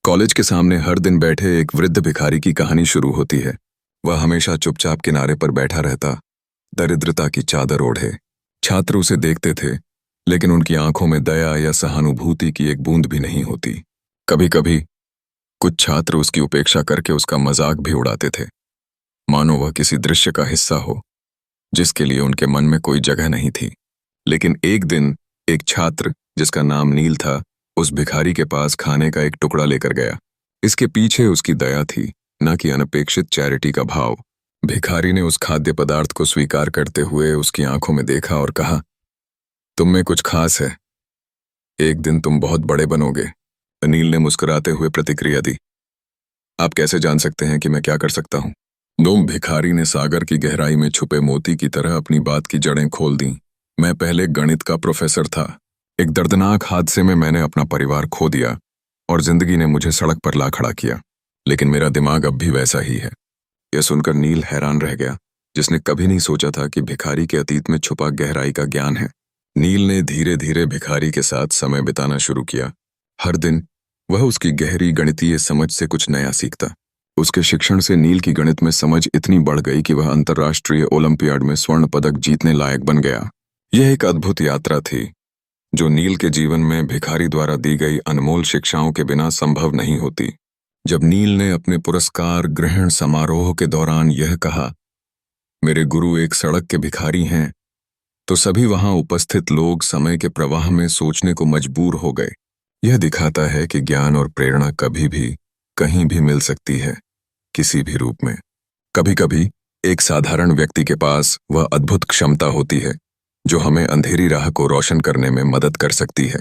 College के सामने हर दिन बैठे एक वृद्ध भिखारी की कहानी शुरू होती है। वह हमेशा चुपचाप किनारे पर बैठा रहता, दरिद्रता की चादर ओढ़े। छात्र उसे देखते थे, लेकिन उनकी आंखों में दया या सहानुभूति की एक बूंद भी नहीं होती। कभी कभी कुछ छात्र उसकी उपेक्षा करके उसका मजाक भी उड़ाते थे, मानो वह किसी दृश्य का हिस्सा हो जिसके लिए उनके मन में कोई जगह नहीं थी। लेकिन एक दिन एक छात्र, जिसका नाम नील था, उस भिखारी के पास खाने का एक टुकड़ा लेकर गया। इसके पीछे उसकी दया थी, न कि अनपेक्षित चैरिटी का भाव। भिखारी ने उस खाद्य पदार्थ को स्वीकार करते हुए उसकी आंखों में देखा और कहा, तुम में कुछ खास है, एक दिन तुम बहुत बड़े बनोगे। नील ने मुस्कुराते हुए प्रतिक्रिया दी, आप कैसे जान सकते हैं कि मैं क्या कर सकता हूं? भिखारी ने सागर की गहराई में छुपे मोती की तरह अपनी बात की जड़ें खोल दी। मैं पहले गणित का प्रोफेसर था। एक दर्दनाक हादसे में मैंने अपना परिवार खो दिया और जिंदगी ने मुझे सड़क पर ला खड़ा किया, लेकिन मेरा दिमाग अब भी वैसा ही है। यह सुनकर नील हैरान रह गया, जिसने कभी नहीं सोचा था कि भिखारी के अतीत में छुपा गहराई का ज्ञान है। नील ने धीरे धीरे भिखारी के साथ समय बिताना शुरू किया। हर दिन वह उसकी गहरी गणितीय समझ से कुछ नया सीखता। उसके शिक्षण से नील की गणित में समझ इतनी बढ़ गई कि वह अंतर्राष्ट्रीय ओलंपियाड में स्वर्ण पदक जीतने लायक बन गया। यह एक अद्भुत यात्रा थी, जो नील के जीवन में भिखारी द्वारा दी गई अनमोल शिक्षाओं के बिना संभव नहीं होती। जब नील ने अपने पुरस्कार ग्रहण समारोह के दौरान यह कहा, मेरे गुरु एक सड़क के भिखारी हैं, तो सभी वहां उपस्थित लोग समय के प्रवाह में सोचने को मजबूर हो गए। यह दिखाता है कि ज्ञान और प्रेरणा कभी भी कहीं भी मिल सकती है, किसी भी रूप में। कभी कभी एक साधारण व्यक्ति के पास वह अद्भुत क्षमता होती है जो हमें अंधेरी राह को रोशन करने में मदद कर सकती है।